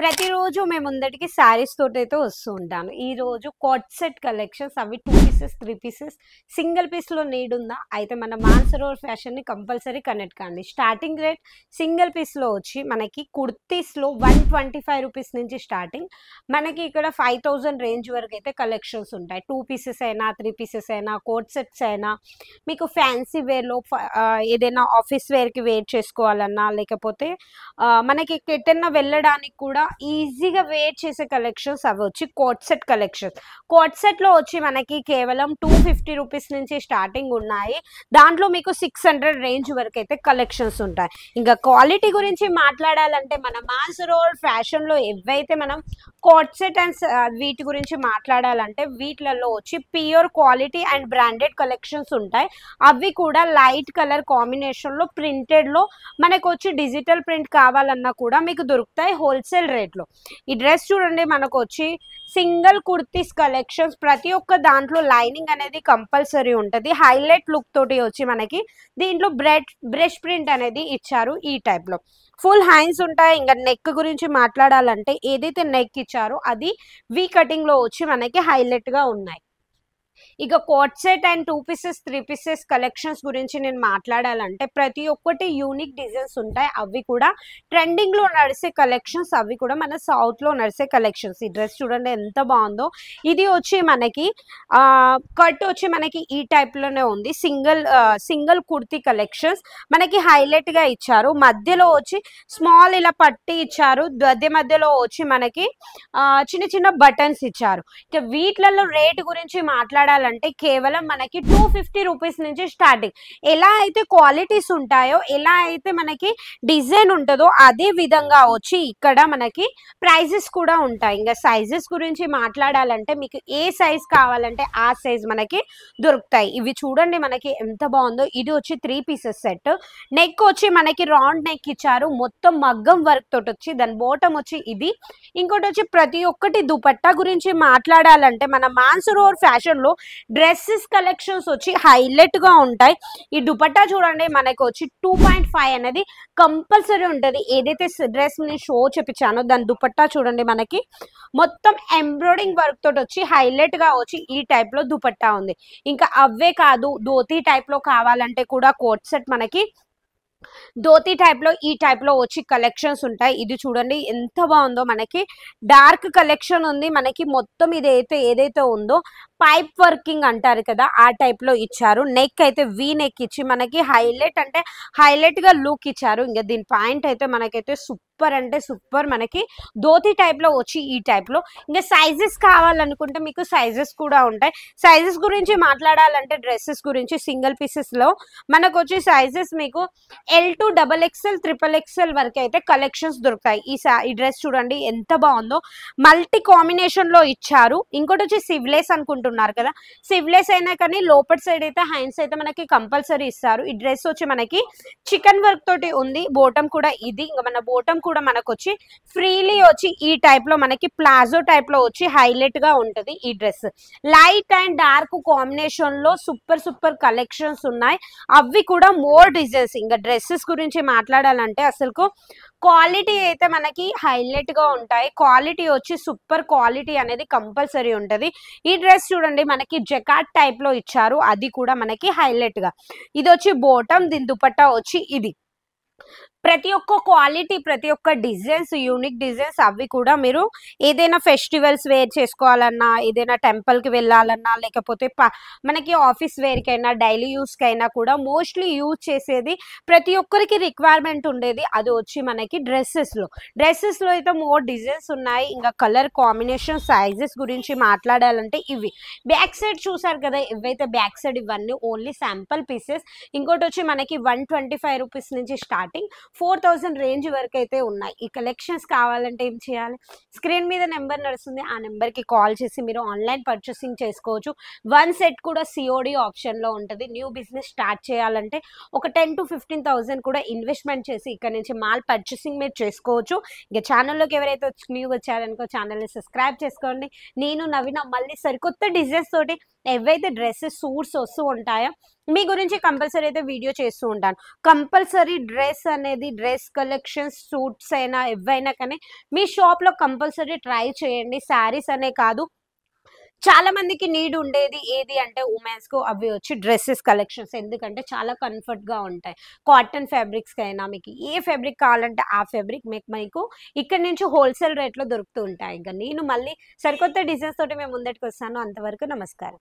ప్రతిరోజు మేము ముందటికి శారీస్ తోటైతే వస్తూ ఉంటాను. ఈరోజు కోట్ సెట్ కలెక్షన్స్ అవి 2 పీసెస్, 3 పీసెస్ సింగిల్ పీస్‌లో నీడ్ ఉందా? అయితే మన మానసరోవర్ ఫ్యాషన్‌ని కంపల్సరీ కనెక్ట్ కండి. స్టార్టింగ్ రేట్ సింగిల్ పీస్‌లో వచ్చి మనకి కుర్తీస్‌లో 125 రూపీస్ నుంచి స్టార్టింగ్. మనకి ఇక్కడ 5000 రేంజ్ వరకు అయితే కలెక్షన్స్ ఉంటాయి. 2 పీసెస్ అయినా, 3 పీసెస్ అయినా, కోట్ సెట్స్ అయినా, మీకు ఫ్యాన్సీ వేర్‌లో ఏదైనా ఆఫీస్ వేర్‌కి వేర్ చేసుకోవాలన్నా, లేకపోతే మనకి ఎటన్నా వెళ్ళడానికి కూడా ఈజీగా వేర్ చేసే కలెక్షన్స్ అవి వచ్చి కోట్ సెట్ కలెక్షన్స్. కోట్ సెట్లో వచ్చి మనకి కేవలం 250 రూపీస్ నుంచి స్టార్టింగ్ ఉన్నాయి. దాంట్లో మీకు 600 రేంజ్ వరకు అయితే కలెక్షన్స్ ఉంటాయి. ఇంకా క్వాలిటీ గురించి మాట్లాడాలంటే మన మానసరోవర్ ఫ్యాషన్లో ఏవైతే మనం కోట్ సెట్ అండ్ వీటి గురించి మాట్లాడాలంటే వీటిలలో వచ్చి pure quality and branded collections ఉంటాయి. అవి కూడా లైట్ కలర్ కాంబినేషన్లో ప్రింటెడ్లో మనకు వచ్చి డిజిటల్ ప్రింట్ కావాలన్నా కూడా మీకు దొరుకుతాయి హోల్సేల్ రేట్లో. ఈ డ్రెస్ చూడండి, మనకు వచ్చి సింగిల్ కుర్తీస్ కలెక్షన్స్ ప్రతి ఒక్క దాంట్లో లైనింగ్ అనేది కంపల్సరీ ఉంటుంది. హైలైట్ లుక్ తోటి వచ్చి మనకి దీంట్లో బ్రష్ ప్రింట్ అనేది ఇచ్చారు. ఈ టైప్లో ఫుల్ హ్యాండ్స్ ఉంటాయి. ఇంకా నెక్ గురించి మాట్లాడాలంటే ఏదైతే నెక్ ఇచ్చారో అది వి కటింగ్లో వచ్చి మనకి హైలైట్గా ఉన్నాయి. ఇక coat set and 2 pieces, 3 pieces collections గురించి నేను మాట్లాడాలంటే ప్రతి ఒక్కటి యూనిక్ డిజైన్స్ ఉంటాయి. అవి కూడా ట్రెండింగ్లో నడిచే కలెక్షన్స్, అవి కూడా మన సౌత్లో నడిచే కలెక్షన్స్. ఈ డ్రెస్ చూడండి ఎంత బాగుందో. ఇది వచ్చి మనకి కట్ వచ్చి మనకి ఈ టైప్లోనే ఉంది. సింగిల్ కుర్తీ కలెక్షన్స్ మనకి హైలైట్గా ఇచ్చారు. మధ్యలో వచ్చి స్మాల్ ఇలా పట్టి ఇచ్చారు. మధ్యలో వచ్చి మనకి చిన్న చిన్న బటన్స్ ఇచ్చారు. ఇక వీటిలలో రేట్ గురించి మాట్లాడాలంటే కేవలం మనకి 250 రూపీస్ నుంచి స్టార్టింగ్. ఎలా అయితే క్వాలిటీస్ ఉంటాయో, ఎలా అయితే మనకి డిజైన్ ఉంటుందో అదే విధంగా వచ్చి ఇక్కడ మనకి ప్రైజెస్ కూడా ఉంటాయి. ఇంకా సైజెస్ గురించి మాట్లాడాలంటే మీకు ఏ సైజ్ కావాలంటే ఆ సైజ్ మనకి దొరుకుతాయి. ఇవి చూడండి మనకి ఎంత బాగుందో. ఇది వచ్చి 3 పీసెస్ సెట్. నెక్ వచ్చి మనకి రౌండ్ నెక్ ఇచ్చారు. మొత్తం మగ్గం వర్క్ తోటి వచ్చి దాని బాటమ్ వచ్చి ఇది. ఇంకోటి వచ్చి ప్రతి ఒక్కటి దుపట్టా గురించి మాట్లాడాలంటే మన మానసరోవర్ ఫ్యాషన్లో డ్రెస్సెస్ కలెక్షన్స్ వచ్చి హైలైట్గా ఉంటాయి. ఈ దుపట్టా చూడండి మనకి వచ్చి 2.5 అనేది కంపల్సరీ ఉంటుంది. ఏదైతే డ్రెస్ నేను షో చూపించానో దాని దుపట్టా చూడండి మనకి మొత్తం ఎంబ్రాయిడింగ్ వర్క్ తోటి వచ్చి హైలైట్గా వచ్చి ఈ టైప్లో దుపట్టా ఉంది. ఇంకా అవే కాదు, ధోతీ టైప్లో కావాలంటే కూడా కోట్ సెట్ మనకి ధోతీ టైప్లో ఈ టైప్లో వచ్చి కలెక్షన్స్ ఉంటాయి. ఇది చూడండి ఎంత బాగుందో. మనకి డార్క్ కలెక్షన్ ఉంది. మనకి మొత్తం ఇది ఏదైతే ఉందో పైప్ వర్కింగ్ అంటారు కదా, ఆ టైప్లో ఇచ్చారు. నెక్ అయితే వీ నెక్ ఇచ్చి మనకి హైలైట్ అంటే హైలైట్గా లుక్ ఇచ్చారు. ఇంకా దీని పాయింట్ అయితే మనకైతే సూపర్ అంటే సూపర్. మనకి ధోతీ టైప్లో వచ్చి ఈ టైప్లో. ఇంకా సైజెస్ కావాలనుకుంటే మీకు సైజెస్ కూడా ఉంటాయి. సైజెస్ గురించి మాట్లాడాలంటే డ్రెస్సెస్ గురించి సింగిల్ పీసెస్లో మనకు వచ్చి సైజెస్ మీకు L to XXL, XXL వరకు అయితే కలెక్షన్స్ దొరుకుతాయి. ఈ డ్రెస్ చూడండి ఎంత బాగుందో. మల్టీ కాంబినేషన్లో ఇచ్చారు. ఇంకోటి వచ్చి సివ్లేస్ అనుకుంటున్నారు కదా, సివ్లేస్ అయినా కానీ లోపల సైడ్ అయితే హ్యాండ్స్ అయితే మనకి కంపల్సరీ ఇస్తారు. ఈ డ్రెస్ వచ్చి మనకి చికెన్ వర్క్ తోటి ఉంది. బోటం కూడా ఇది. ఇంకా మన బోటం కూడా మనకు వచ్చి ఫ్రీలీ వచ్చి ఈ టైప్లో మనకి ప్లాజో టైప్లో వచ్చి హైలైట్గా ఉంటుంది. ఈ డ్రెస్ లైట్ అండ్ డార్క్ కాంబినేషన్లో సూపర్ కలెక్షన్స్ ఉన్నాయి. అవి కూడా మోర్ డిజైన్స్. ఇంకా డ్రెస్సెస్ గురించి మాట్లాడాలంటే అసలు క్వాలిటీ అయితే మనకి హైలైట్గా ఉంటాయి. క్వాలిటీ వచ్చి సూపర్ క్వాలిటీ అనేది కంపల్సరీ ఉంటుంది. ఈ డ్రెస్ చూడండి మనకి జకాట్ టైప్లో ఇచ్చారు. అది కూడా మనకి హైలైట్గా. ఇది వచ్చి బోటం, దీని దుపట్టా వచ్చి ఇది. ప్రతి ఒక్క క్వాలిటీ, ప్రతి ఒక్క డిజైన్స్, యూనిక్ డిజైన్స్. అవి కూడా మీరు ఏదైనా ఫెస్టివల్స్ వేర్ చేసుకోవాలన్నా, ఏదైనా టెంపుల్కి వెళ్ళాలన్నా, లేకపోతే మనకి ఆఫీస్ వేర్కైనా డైలీ యూస్కైనా కూడా మోస్ట్లీ యూజ్ చేసేది ప్రతి ఒక్కరికి రిక్వైర్మెంట్ ఉండేది అది వచ్చి మనకి డ్రెస్సెస్లో అయితే మోర్ డిజైన్స్ ఉన్నాయి. ఇంకా కలర్ కాంబినేషన్, సైజెస్ గురించి మాట్లాడాలంటే ఇవి. బ్యాక్ సైడ్ చూసారు కదా, ఇవైతే బ్యాక్ సైడ్ ఇవన్నీ ఓన్లీ శాంపుల్ పీసెస్. ఇంకోటి వచ్చి మనకి 125 రూపీస్ నుంచి స్టార్టింగ్ 4000 రేంజ్ వరకు అయితే ఉన్నాయి. ఈ కలెక్షన్స్ కావాలంటే ఏం చేయాలి, స్క్రీన్ మీద నెంబర్ నడుస్తుంది, ఆ నెంబర్కి కాల్ చేసి మీరు ఆన్లైన్ పర్చేసింగ్ చేసుకోవచ్చు. 1 సెట్ కూడా COD ఆప్షన్లో ఉంటుంది. న్యూ బిజినెస్ స్టార్ట్ చేయాలంటే ఒక 10 to 15,000 కూడా ఇన్వెస్ట్మెంట్ చేసి ఇక్కడ నుంచి మాల్ పర్చేసింగ్ మీరు చేసుకోవచ్చు. ఇంకా ఛానల్లోకి ఎవరైతే న్యూ వచ్చారనుకో ఛానల్ని సబ్స్క్రైబ్ చేసుకోండి. నేను నవీన మళ్ళీ సరికొత్త డిజైన్స్ తోటి ఏవైతే డ్రెస్సెస్ సూట్స్ వస్తూ ఉంటాయో మీ గురించి కంపల్సరీ అయితే వీడియో చేస్తూ ఉంటాను. కంపల్సరీ డ్రెస్ అనేది డ్రెస్ కలెక్షన్స్ సూట్స్ అయినా ఎవైనా కానీ మీ షాప్లో కంపల్సరీ ట్రై చేయండి. శారీస్ అనే కాదు, చాలా మందికి నీడ్ ఉండేది ఏది అంటే ఉమెన్స్ కు అవి వచ్చి డ్రెస్సెస్ కలెక్షన్స్. ఎందుకంటే చాలా కంఫర్ట్ గా ఉంటాయి. కాటన్ ఫ్యాబ్రిక్స్ కైనా మీకు ఏ ఫ్యాబ్రిక్ కావాలంటే ఆ ఫ్యాబ్రిక్ మీకు ఇక్కడ నుంచి హోల్సేల్ రేట్ లో దొరుకుతూ ఉంటాయి. ఇంకా నేను మళ్ళీ సరికొత్త డిజైన్స్ తోటి మేము ముందటికి వస్తాను. అంతవరకు నమస్కారం.